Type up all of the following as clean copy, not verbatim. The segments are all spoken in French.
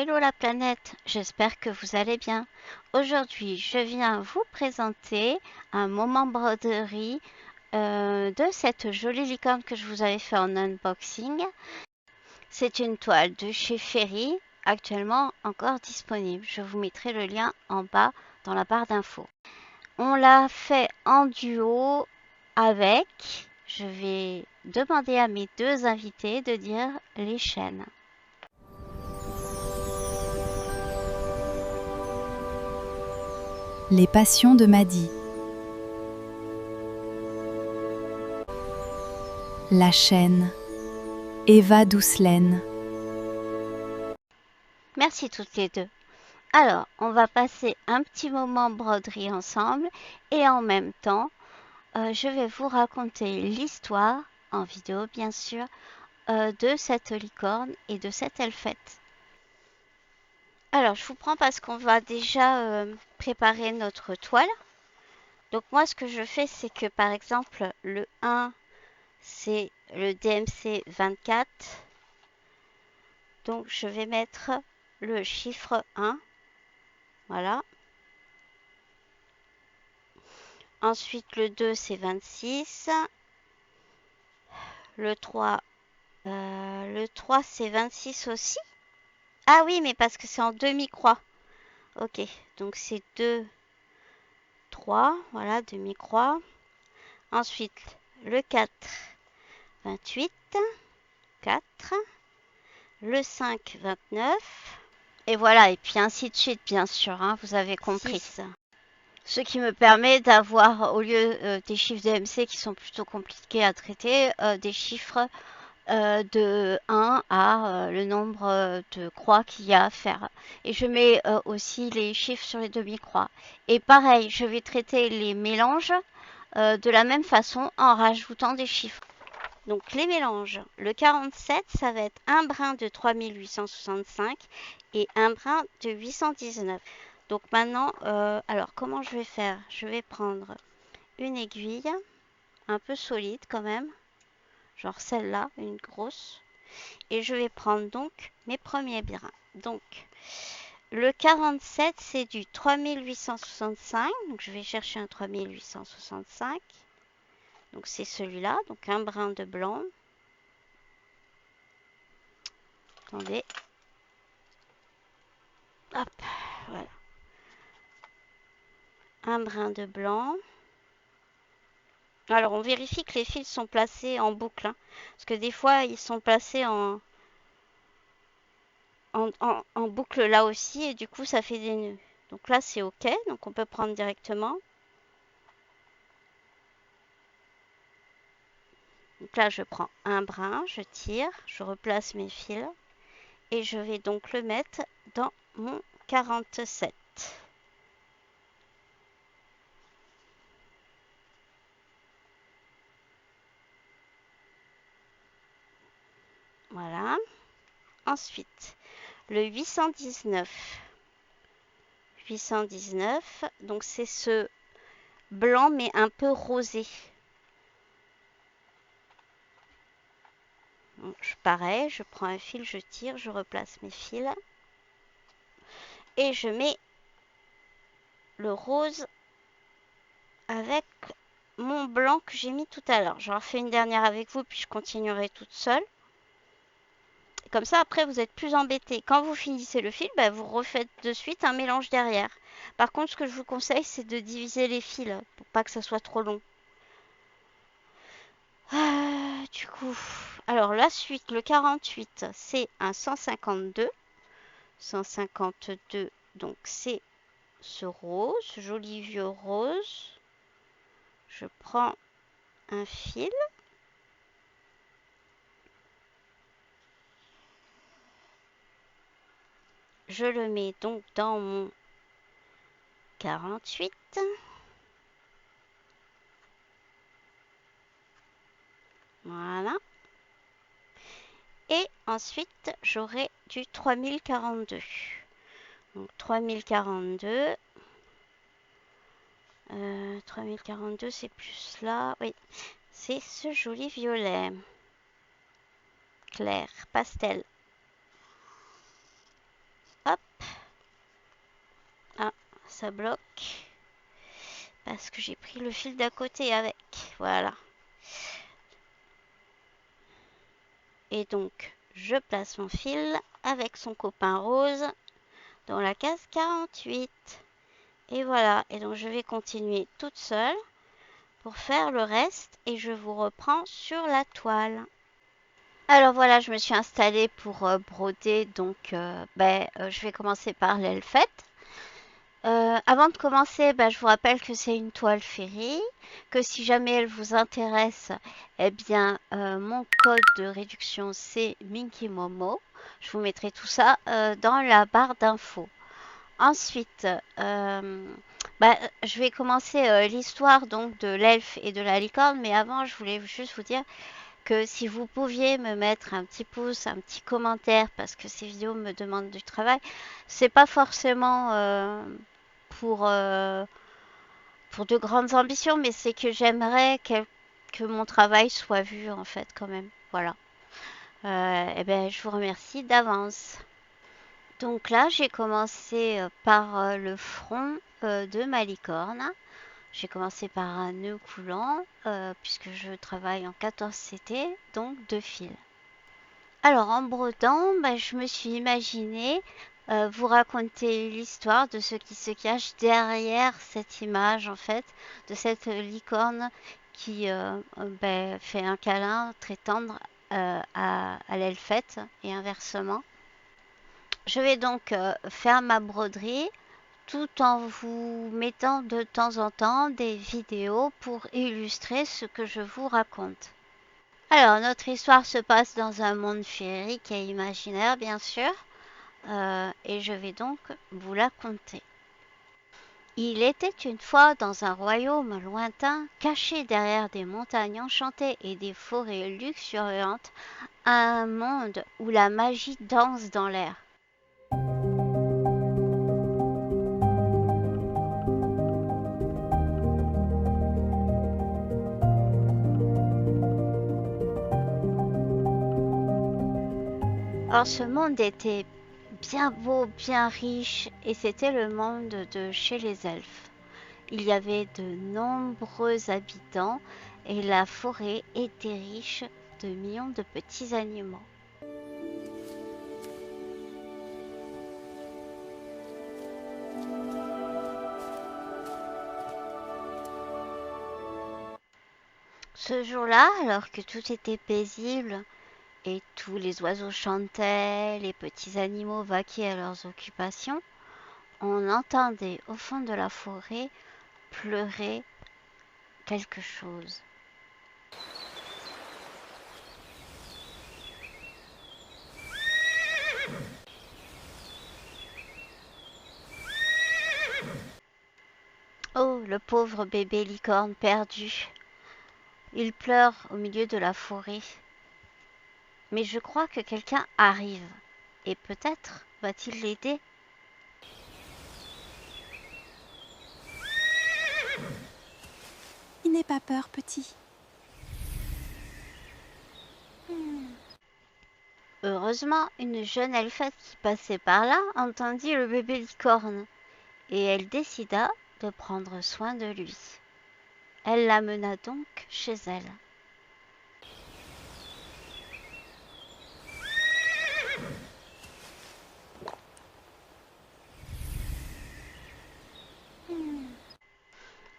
hello la planète, j'espère que vous allez bien. Aujourd'hui, je viens vous présenter un moment broderie de cette jolie licorne que je vous avais fait en unboxing. C'est une toile de chez Ferry, actuellement encore disponible. Je vous mettrai le lien en bas dans la barre d'infos. On l'a fait en duo avec, je vais demander à mes deux invités de dire les chaînes. Les passions de Maddy. La chaîne. Eva Doucelaine. Merci toutes les deux. Alors, on va passer un petit moment broderie ensemble et en même temps, je vais vous raconter l'histoire, en vidéo bien sûr, de cette licorne et de cette elfette. Alors, je vous prends parce qu'on va déjà préparer notre toile. Donc moi, ce que je fais, c'est que par exemple, le 1, c'est le DMC 24. Donc, je vais mettre le chiffre 1. Voilà. Ensuite, le 2, c'est 26. Le 3, c'est 26 aussi. Ah oui, mais parce que c'est en demi-croix. Ok, donc c'est 2, 3. Voilà, demi-croix. Ensuite, le 4, 28. 4. Le 5, 29. Et voilà, et puis ainsi de suite, bien sûr, hein, vous avez compris. 6. Ce qui me permet d'avoir, au lieu des chiffres DMC qui sont plutôt compliqués à traiter, des chiffres de 1 à le nombre de croix qu'il y a à faire. Et je mets aussi les chiffres sur les demi-croix. Et pareil, je vais traiter les mélanges de la même façon en rajoutant des chiffres. Donc les mélanges, le 47, ça va être un brin de 3865 et un brin de 819. Donc maintenant, alors comment je vais faire? Je vais prendre une aiguille un peu solide quand même, genre celle-là, une grosse. Et je vais prendre donc mes premiers brins. Donc le 47, c'est du 3865. Donc je vais chercher un 3865. Donc c'est celui-là, donc un brin de blanc. Attendez. Hop, voilà. Un brin de blanc. Alors on vérifie que les fils sont placés en boucle. Hein, parce que des fois ils sont placés en boucle là aussi. Et du coup ça fait des nœuds. Donc là c'est ok. Donc on peut prendre directement. Donc là je prends un brin, je tire, je replace mes fils. Et je vais donc le mettre dans mon 47. Voilà. Ensuite, le 819. 819, donc c'est ce blanc mais un peu rosé. Donc, pareil, je prends un fil, je tire, je replace mes fils. Et je mets le rose avec mon blanc que j'ai mis tout à l'heure. J'en refais une dernière avec vous, puis je continuerai toute seule. Comme ça, après, vous êtes plus embêté. Quand vous finissez le fil, bah, vous refaites de suite un mélange derrière. Par contre, ce que je vous conseille, c'est de diviser les fils pour pas que ça soit trop long. Du coup, alors la suite, le 48, c'est un 152. 152, donc c'est ce rose, joli vieux rose. Je prends un fil. Je le mets donc dans mon 48. Voilà. Et ensuite, j'aurai du 3042. Donc 3042. 3042, c'est plus là. Oui, c'est ce joli violet. Clair, pastel. ça bloque. Parce que j'ai pris le fil d'à côté avec. Voilà. Et donc, je place mon fil avec son copain rose dans la case 48. Et voilà. Et donc, je vais continuer toute seule pour faire le reste. Et je vous reprends sur la toile. Alors voilà, je me suis installée pour broder. Donc, je vais commencer par l'aile faite. Avant de commencer, je vous rappelle que c'est une toile féerie, que si jamais elle vous intéresse, eh bien, mon code de réduction c'est Minky Momo. Je vous mettrai tout ça dans la barre d'infos. Ensuite, je vais commencer l'histoire donc de l'elfe et de la licorne, mais avant, je voulais juste vous dire que si vous pouviez me mettre un petit pouce, un petit commentaire, parce que ces vidéos me demandent du travail, c'est pas forcément pour, euh, pour de grandes ambitions, mais c'est que j'aimerais que mon travail soit vu en fait quand même. Voilà. Je vous remercie d'avance. Donc là, j'ai commencé par le front de ma licorne. J'ai commencé par un nœud coulant puisque je travaille en 14 CT, donc 2 fils. Alors en brodant, je me suis imaginé vous raconter l'histoire de ce qui se cache derrière cette image en fait, de cette licorne qui fait un câlin très tendre à l'elfette et inversement. Je vais donc faire ma broderie tout en vous mettant de temps en temps des vidéos pour illustrer ce que je vous raconte. Alors, notre histoire se passe dans un monde féerique et imaginaire, bien sûr, et je vais donc vous la conter. Il était une fois dans un royaume lointain, caché derrière des montagnes enchantées et des forêts luxuriantes, un monde où la magie danse dans l'air. Or, ce monde était bien beau, bien riche, et c'était le monde de chez les elfes. Il y avait de nombreux habitants, et la forêt était riche de millions de petits animaux. Ce jour-là, alors que tout était paisible, et tous les oiseaux chantaient, les petits animaux vaquaient à leurs occupations, on entendait au fond de la forêt pleurer quelque chose. Oh, le pauvre bébé licorne perdu. Il pleure au milieu de la forêt. Mais je crois que quelqu'un arrive. Et peut-être va-t-il l'aider. N'aie pas peur, petit. Heureusement, une jeune elfette qui passait par là entendit le bébé licorne. Et elle décida de prendre soin de lui. Elle l'amena donc chez elle.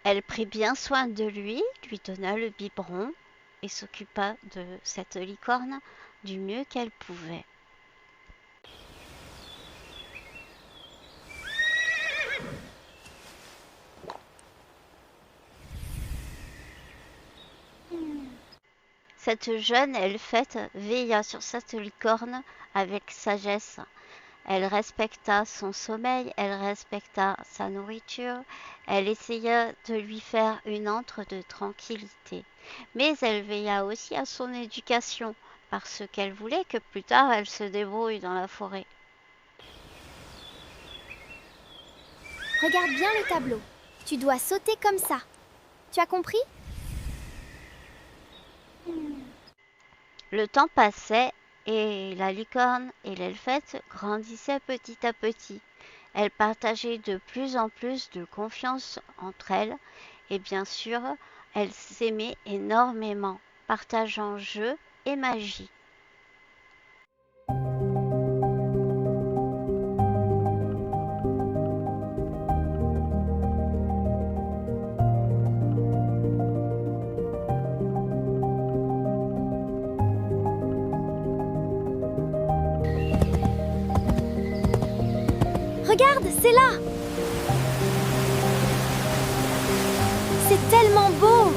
Elle prit bien soin de lui donna le biberon et s'occupa de cette licorne du mieux qu'elle pouvait. Cette jeune elfette veilla sur cette licorne avec sagesse. Elle respecta son sommeil, elle respecta sa nourriture, elle essaya de lui faire une antre de tranquillité. Mais elle veilla aussi à son éducation, parce qu'elle voulait que plus tard elle se débrouille dans la forêt. Regarde bien le tableau. Tu dois sauter comme ça. Tu as compris? Le temps passait et la licorne et l'elfette grandissaient petit à petit. elles partageaient de plus en plus de confiance entre elles et bien sûr, elles s'aimaient énormément, partageant jeux et magie. Regarde, c'est là! C'est tellement beau!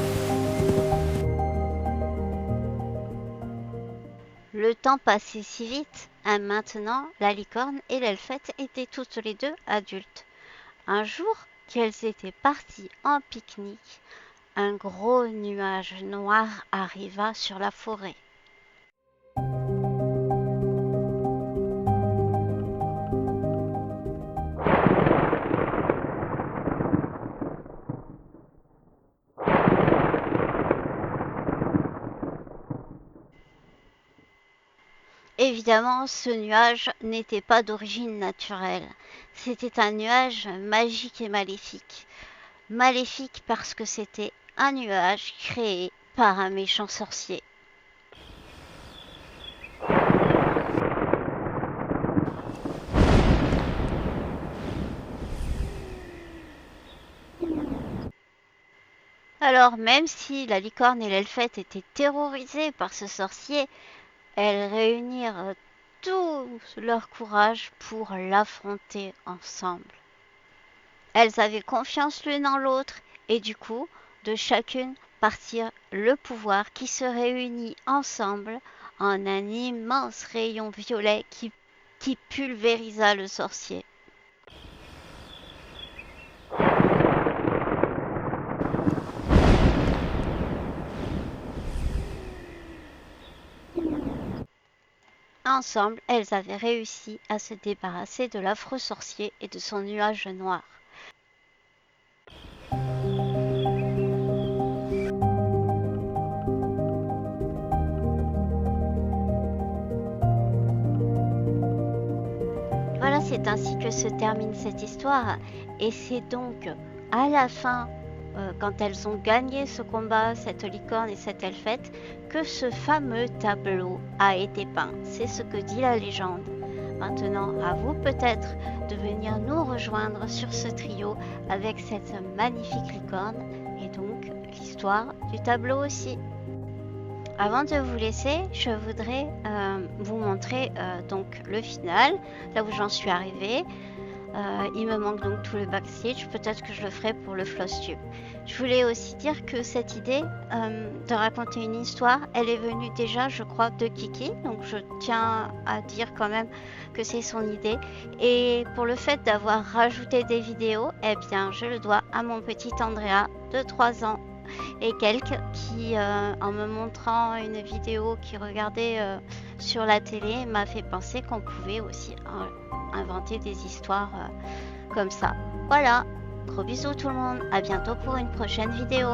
Le temps passait si vite. Maintenant, la licorne et l'elfette étaient toutes les deux adultes. Un jour qu'elles étaient parties en pique-nique, un gros nuage noir arriva sur la forêt. Évidemment, ce nuage n'était pas d'origine naturelle. C'était un nuage magique et maléfique. Maléfique parce que c'était un nuage créé par un méchant sorcier. Alors, même si la licorne et l'elfette étaient terrorisées par ce sorcier, elles réunirent tout leur courage pour l'affronter ensemble. Elles avaient confiance l'une en l'autre et du coup, de chacune partir le pouvoir qui se réunit ensemble en un immense rayon violet qui pulvérisa le sorcier. Ensemble, elles avaient réussi à se débarrasser de l'affreux sorcier et de son nuage noir. Voilà, c'est ainsi que se termine cette histoire. Et c'est donc à la fin, quand elles ont gagné ce combat, cette licorne et cette elfette, que ce fameux tableau a été peint. C'est ce que dit la légende. Maintenant, à vous peut-être de venir nous rejoindre sur ce trio avec cette magnifique licorne et donc l'histoire du tableau aussi. Avant de vous laisser, je voudrais vous montrer donc le final, là où j'en suis arrivée. Il me manque donc tout le backstage, peut-être que je le ferai pour le FlossTube. Je voulais aussi dire que cette idée de raconter une histoire, elle est venue déjà, je crois, de Kiki, donc je tiens à dire quand même que c'est son idée. Et pour le fait d'avoir rajouté des vidéos, eh bien, je le dois à mon petit Andrea de 3 ans et quelques qui, en me montrant une vidéo qu'il regardait sur la télé, m'a fait penser qu'on pouvait aussi inventer des histoires comme ça. Voilà, gros bisous tout le monde, à bientôt pour une prochaine vidéo.